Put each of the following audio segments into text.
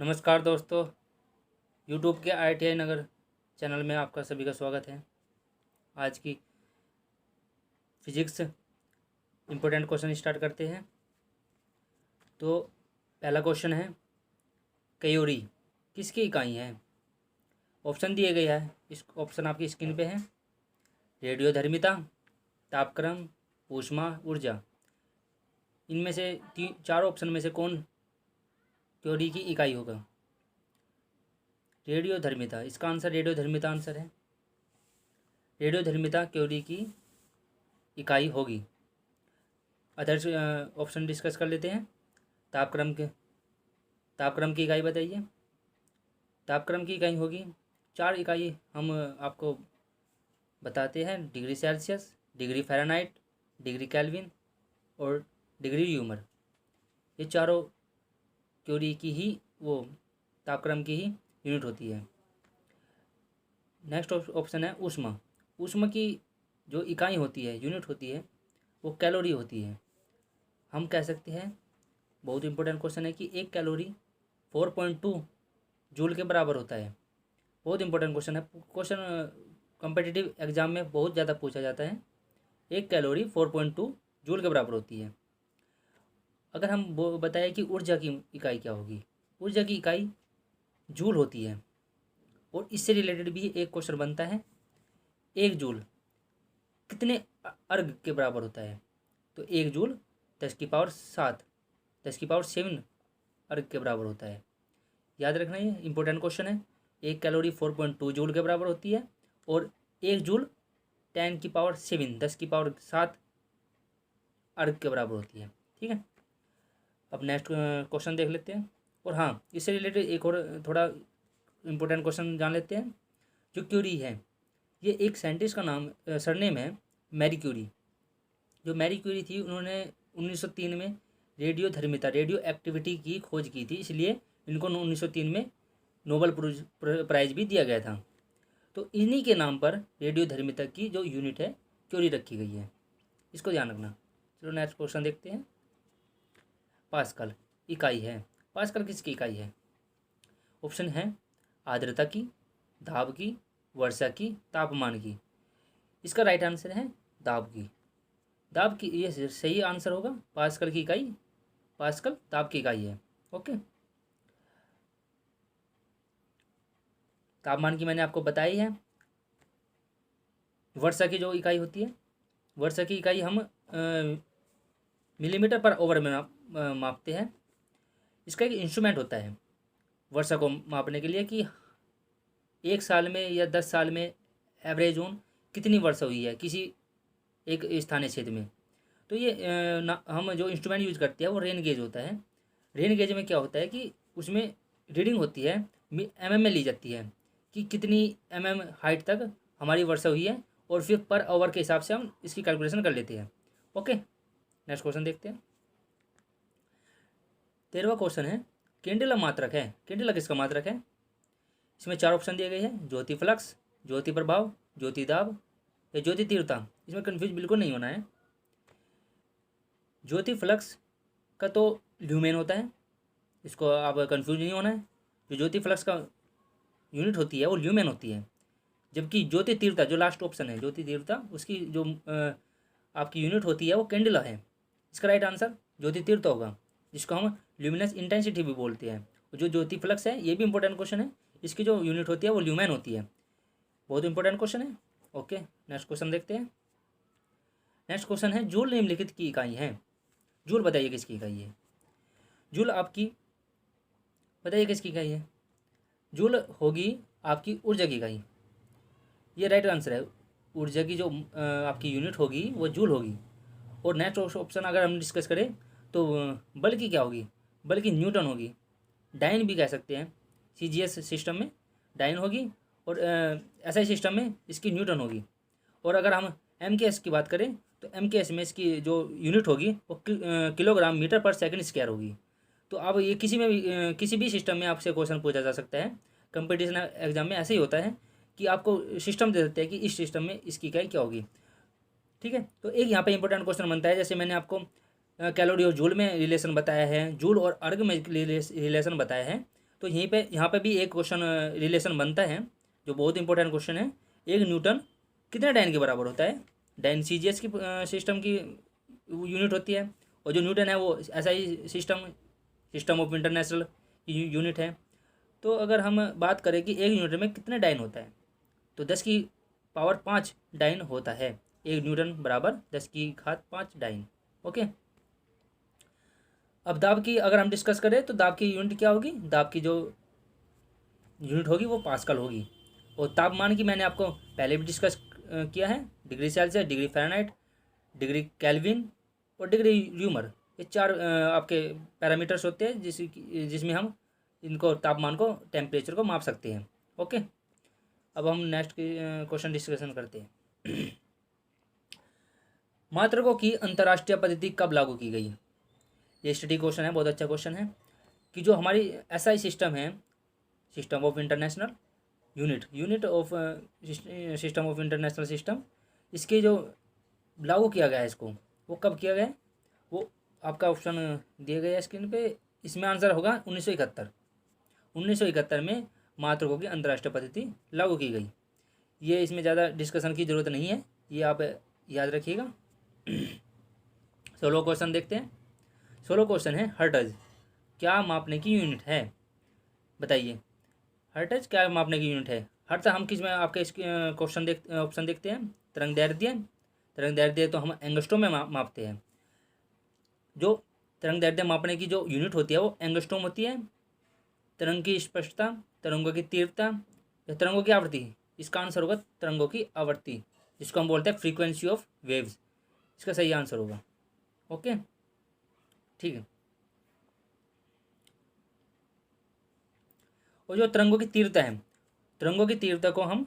नमस्कार दोस्तों, यूट्यूब के ITI नगर चैनल में आपका सभी का स्वागत है। आज की फिजिक्स इम्पोर्टेंट क्वेश्चन स्टार्ट करते हैं। तो पहला क्वेश्चन है, कैलोरी किसकी इकाई है? ऑप्शन दिए गए हैं, इस ऑप्शन आपकी स्क्रीन पे है। रेडियोधर्मिता, तापक्रम, ऊष्मा, ऊर्जा। इनमें से चार ऑप्शन में से कौन कैलोरी की इकाई होगा? रेडियोधर्मिता, इसका आंसर रेडियोधर्मिता आंसर है। रेडियोधर्मिता कैलोरी की इकाई होगी। अदर्स ऑप्शन डिस्कस कर लेते हैं। तापक्रम की इकाई बताइए। तापक्रम की इकाई होगी, चार इकाई हम आपको बताते हैं। Degree Celsius, degree Fahrenheit, degree kelvin और डिग्री यूमर। ये चारों कैलोरी की ही तापक्रम की ही यूनिट होती है। नेक्स्ट ऑप्शन है ऊष्मा। ऊष्मा की जो इकाई होती है, यूनिट होती है, वो कैलोरी होती है। हम कह सकते हैं, बहुत इंपॉर्टेंट क्वेश्चन है, कि एक कैलोरी 4.2 जूल के बराबर होता है। बहुत इंपॉर्टेंट क्वेश्चन है। क्वेश्चन कॉम्पिटिटिव एग्जाम में बहुत ज़्यादा पूछा जाता है। एक कैलोरी 4.2 जूल के बराबर होती है। अगर हम वो बताएं कि ऊर्जा की इकाई क्या होगी, ऊर्जा की इकाई जूल होती है। और इससे रिलेटेड भी एक क्वेश्चन बनता है, एक जूल कितने अर्ग के बराबर होता है? तो एक जूल 10⁻7 10⁻7 अर्ग के बराबर होता है। याद रखना, ये इंपॉर्टेंट क्वेश्चन है। एक कैलोरी 4.2 जूल के बराबर होती है और एक जूल 10⁻7 अर्ग के बराबर होती है। ठीक है, अब नेक्स्ट क्वेश्चन देख लेते हैं। और हाँ, इससे रिलेटेड एक और थोड़ा इम्पोर्टेंट क्वेश्चन जान लेते हैं। जो क्यूरी है, ये एक साइंटिस्ट का नाम सरनेम है मैरी क्यूरी। जो मैरी क्यूरी थी, उन्होंने 1903 में रेडियो एक्टिविटी की खोज की थी, इसलिए इनको 1903 में नोबेल प्राइज भी दिया गया था। तो इन्हीं के नाम पर रेडियोधर्मिता की जो यूनिट है क्यूरी रखी गई है, इसको ध्यान रखना। चलो नेक्स्ट क्वेश्चन देखते हैं। पास्कल इकाई है। पास्कल किसकी इकाई है? ऑप्शन है आर्द्रता की, दाब की, वर्षा की, तापमान की। इसका राइट आंसर है दाब की। दाब की, ये सही आंसर होगा। पास्कल की इकाई, पास्कल दाब की इकाई है। ओके, तापमान की मैंने आपको बताई है। वर्षा की जो इकाई होती है, वर्षा की इकाई हम मिलीमीटर पर ओवर में मापते हैं। इसका एक इंस्ट्रूमेंट होता है वर्षा को मापने के लिए, कि एक साल में या 10 साल में एवरेज कितनी वर्षा हुई है किसी एक स्थानीय क्षेत्र में। तो ये हम जो इंस्ट्रूमेंट यूज करते हैं वो रेन गेज होता है। रेन गेज में क्या होता है कि उसमें रीडिंग होती है, में ली जाती है कि कितनी हाइट तक हमारी वर्षा हुई है, और फिर पर आवर के हिसाब से हम इसकी कैलकुलेशन कर लेते हैं। ओके, नेक्स्ट क्वेश्चन देखते हैं। 13वां क्वेश्चन है, कैंडेला मात्रक है। कैंडेला किसका मात्रक है? इसमें चार ऑप्शन दिए गए हैं, ज्योति फ्लक्स, ज्योति प्रभाव, ज्योति दाब या ज्योति तीव्रता। इसमें कन्फ्यूज बिल्कुल नहीं होना है। ज्योति फ्लक्स का तो ल्यूमेन होता है, इसको आप कन्फ्यूज नहीं होना है। जो ज्योति फ्लक्स का यूनिट होती है वो ल्यूमेन होती है। जबकि ज्योति तीव्रता, जो लास्ट ऑप्शन है ज्योति तीव्रता, उसकी जो आपकी यूनिट होती है वो कैंडेला है। इसका राइट आंसर ज्योति तीव्रता होगा, जिसको हम ल्यूमिनस इंटेंसिटी भी बोलते हैं। जो ज्योति फ्लक्स है, ये भी इंपॉर्टेंट क्वेश्चन है, इसकी जो यूनिट होती है वो ल्यूमेन होती है। बहुत इंपॉर्टेंट क्वेश्चन है। ओके, नेक्स्ट क्वेश्चन देखते हैं। नेक्स्ट क्वेश्चन है, जूल निम्नलिखित की इकाई है। जूल बताइए किसकी इकाई है? जूल आपकी बताइए किसकी इकाई है? जूल होगी आपकी ऊर्जा की इकाई। ये राइट आंसर है। ऊर्जा की जो आपकी यूनिट होगी वो जूल होगी। और नेक्स्ट ऑप्शन अगर हम डिस्कस करें तो बल की क्या होगी? बल की न्यूटन होगी। डाइन भी कह सकते हैं। CGS सिस्टम में डाइन होगी और SI सिस्टम में इसकी न्यूटन होगी। और अगर हम MKS की बात करें तो MKS में इसकी जो यूनिट होगी वो किलोग्राम मीटर पर सेकंड स्क्वायर होगी। तो अब ये किसी भी सिस्टम में आपसे क्वेश्चन पूछा जा सकता है। कंपटीशन एग्जाम में ऐसे ही होता है कि आपको सिस्टम दे देते हैं कि इस सिस्टम में इसकी इकाई क्या होगी। ठीक है, तो एक यहाँ पे इंपॉर्टेंट क्वेश्चन बनता है, जैसे मैंने आपको कैलोरी और जूल में रिलेशन बताया है, जूल और अर्ग में रिलेशन बताया है। तो यहीं पे यहाँ पे भी एक क्वेश्चन रिलेशन बनता है जो बहुत इंपॉर्टेंट क्वेश्चन है। एक न्यूटन कितने डाइन के बराबर होता है? डाइन सीजीएस की सिस्टम की यूनिट होती है, और जो न्यूटन है वो ऐसा ही सिस्टम ऑफ इंटरनेशनल यूनिट है। तो अगर हम बात करें कि एक न्यूटन में कितने डाइन होता है, तो 10⁵ डाइन होता है। एक न्यूटन बराबर 10⁵ डाइन। ओके, अब दाब की अगर हम डिस्कस करें तो दाब की यूनिट क्या होगी? दाब की जो यूनिट होगी वो पास्कल होगी। और तापमान की मैंने आपको पहले भी डिस्कस किया है, degree Celsius, degree Fahrenheit, degree kelvin और डिग्री र्यूमर। ये 4 आपके पैरामीटर्स होते हैं जिसमें हम इनको तापमान को, टेम्परेचर को माप सकते हैं। ओके, अब हम नेक्स्ट क्वेश्चन डिस्कशन करते हैं। मात्रकों की अंतर्राष्ट्रीय पद्धति कब लागू की गई? ये स्टडी क्वेश्चन है, बहुत अच्छा क्वेश्चन है कि जो हमारी एसआई सिस्टम है, system of international unit of system of international system, इसके जो लागू किया गया है इसको, वो कब किया गया है? वो आपका ऑप्शन दिए गए स्क्रीन पे। इसमें आंसर होगा 1971। 1971 में मात्रकों की अंतर्राष्ट्रीय पद्धति लागू की गई। ये इसमें ज़्यादा डिस्कशन की ज़रूरत नहीं है, ये आप याद रखिएगा। 16 क्वेश्चन देखते हैं। 16 क्वेश्चन है, हर्ट्ज क्या मापने की यूनिट है? बताइए, हर्ट्ज क्या मापने की यूनिट है? हर्ट्ज हम किस में आपके क्वेश्चन ऑप्शन देखते हैं। तरंग दैर्ध्य तो हम एंगस्ट्रोम में मापते हैं। जो तरंग दैर्ध्य मापने की जो यूनिट होती है वो एंगस्ट्रोम होती है। तरंग की स्पष्टता, तरंगों की तीव्रता या तरंगों की आवृत्ति, इसका आंसर होगा तरंगों की आवृत्ति, जिसको हम बोलते हैं फ्रीक्वेंसी ऑफ वेव्स। इसका सही आंसर होगा। ओके, ठीक है। और जो तरंगों की तीव्रता है, तरंगों की तीव्रता को हम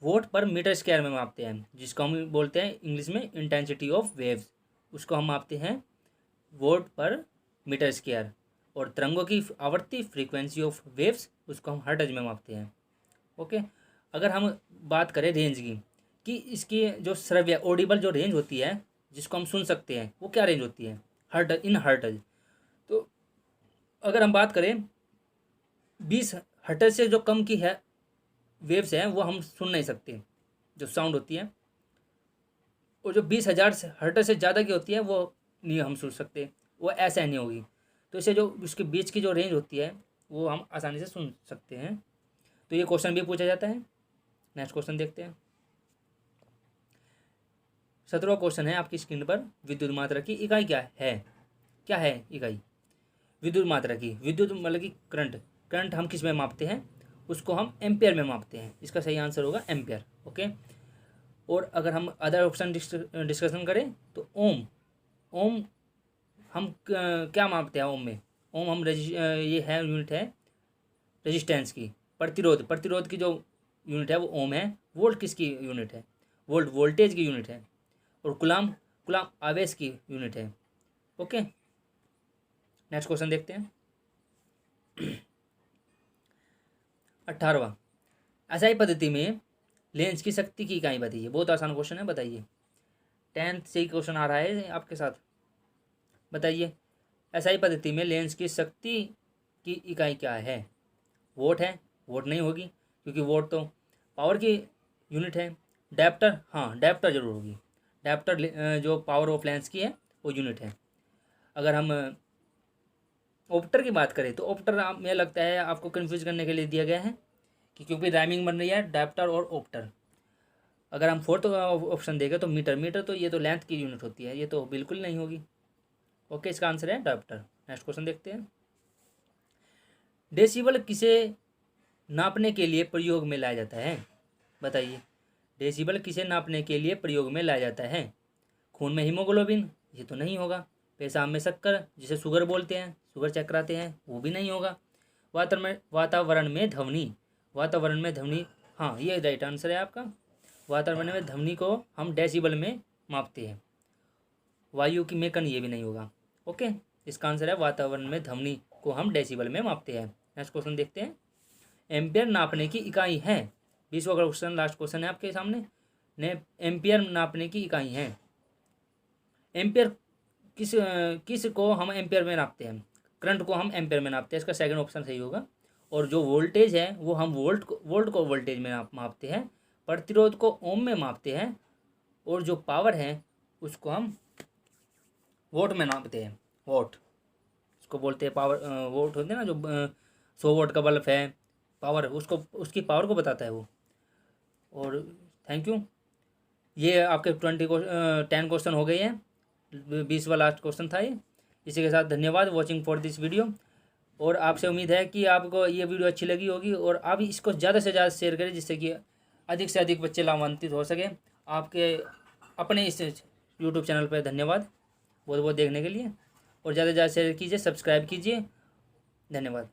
वोट पर मीटर स्क्वायर में मापते हैं, जिसको हम बोलते हैं इंग्लिश में इंटेंसिटी ऑफ वेव्स। उसको हम मापते हैं वोट पर मीटर स्क्वायर। और तरंगों की आवृत्ति, फ्रीक्वेंसी ऑफ वेव्स, उसको हम हर्ट्ज में मापते हैं। ओके, अगर हम बात करें रेंज की, कि इसकी जो श्रव्य ऑडिबल जो रेंज होती है, जिसको हम सुन सकते हैं, वो क्या रेंज होती है? हर्ट्ज। तो अगर हम बात करें 20 हर्ट्ज से जो कम की है वेव्स हैं, वो हम सुन नहीं सकते, जो साउंड होती है। और जो 20,000 हर्ट्ज से ज़्यादा की होती है वो नहीं हम सुन सकते, वो ऐसा नहीं होगी। तो इसे जो उसके बीच की जो रेंज होती है वो हम आसानी से सुन सकते हैं। तो ये क्वेश्चन भी पूछा जाता है। नेक्स्ट क्वेश्चन देखते हैं। 17वां क्वेश्चन है आपकी स्क्रीन पर, विद्युत मात्रा की इकाई क्या है इकाई? विद्युत मात्रा की, विद्युत मतलब कि करंट हम किस में मापते हैं? उसको हम एम्पियर में मापते हैं। इसका सही आंसर होगा एम्पियर। ओके, और अगर हम अदर ऑप्शन डिस्कशन करें तो ओम हम क्या मापते हैं? ओम में हम ये है यूनिट है रेजिस्टेंस की। प्रतिरोध की जो यूनिट है वो ओम है। वोल्ट किसकी यूनिट है? वोल्टेज की यूनिट है। और कुलाम आवेश की यूनिट है। ओके, नेक्स्ट क्वेश्चन देखते हैं। 18वां, एसआई पद्धति में लेंस की शक्ति की इकाई बताइए। बहुत आसान क्वेश्चन है, बताइए। 10th से ही क्वेश्चन आ रहा है आपके साथ। बताइए, एसआई पद्धति में लेंस की शक्ति की इकाई क्या है? वोट है? वोट नहीं होगी, क्योंकि वोट तो पावर की यूनिट है। डायप्टर, हाँ डायप्टर जरूर होगी। डायप्टर जो पावर ऑफ लेंस की है वो यूनिट है। अगर हम ऑप्टर की बात करें तो ऑप्टर में लगता है आपको कंफ्यूज करने के लिए दिया गया है, क्योंकि राइमिंग बन रही है डायप्टर और ऑप्टर। अगर हम 4th ऑप्शन देखें तो मीटर तो ये तो लेंथ की यूनिट होती है, ये तो बिल्कुल नहीं होगी। ओके, इसका आंसर है डायप्टर। नेक्स्ट क्वेश्चन देखते हैं। डेसिबल किसे नापने के लिए प्रयोग में लाया जाता है? बताइए, डेसिबल किसे नापने के लिए प्रयोग में लाया जाता है? खून में हीमोग्लोबिन? ये तो नहीं होगा। पेशाब में शक्कर, जिसे शुगर बोलते हैं, शुगर चेक कराते हैं, वो भी नहीं होगा। वातावरण में ध्वनि, हाँ ये राइट आंसर है आपका। वातावरण में ध्वनि को हम डेसिबल में मापते हैं। वायु की में कण, ये भी नहीं होगा। ओके, इसका आंसर है वातावरण में ध्वनि को हम डेसिबल में मापते हैं। नेक्स्ट क्वेश्चन देखते हैं। एम्पियर नापने की इकाई है। 20वां क्वेश्चन लास्ट क्वेश्चन है आपके सामने। एम्पियर नापने की इकाई है। एम्पियर किस को हम एम्पियर में नापते हैं? करंट को हम एम्पियर में नापते हैं। इसका सेकंड ऑप्शन सही होगा। और जो वोल्टेज है वो हम वोल्ट को वोल्टेज में मापते हैं, प्रतिरोध को ओम में मापते हैं, और जो पावर है उसको हम वोट में नापते हैं। वोट उसको बोलते हैं पावर। वोट होते हैं ना, जो 100 वोट का बल्ब है, पावर उसको, उसकी पावर को बताता है वो। और थैंक यू। ये आपके 10 क्वेश्चन हो गए हैं, 20वां लास्ट क्वेश्चन था ये। इसी के साथ धन्यवाद वॉचिंग फॉर दिस वीडियो। और आपसे उम्मीद है कि आपको ये वीडियो अच्छी लगी होगी, और आप इसको ज़्यादा से ज़्यादा शेयर करें, जिससे कि अधिक से अधिक बच्चे लाभान्वित हो सके आपके अपने इस यूट्यूब चैनल पर। धन्यवाद बहुत बहुत देखने के लिए, और ज़्यादा से ज़्यादा शेयर कीजिए, सब्सक्राइब कीजिए। धन्यवाद।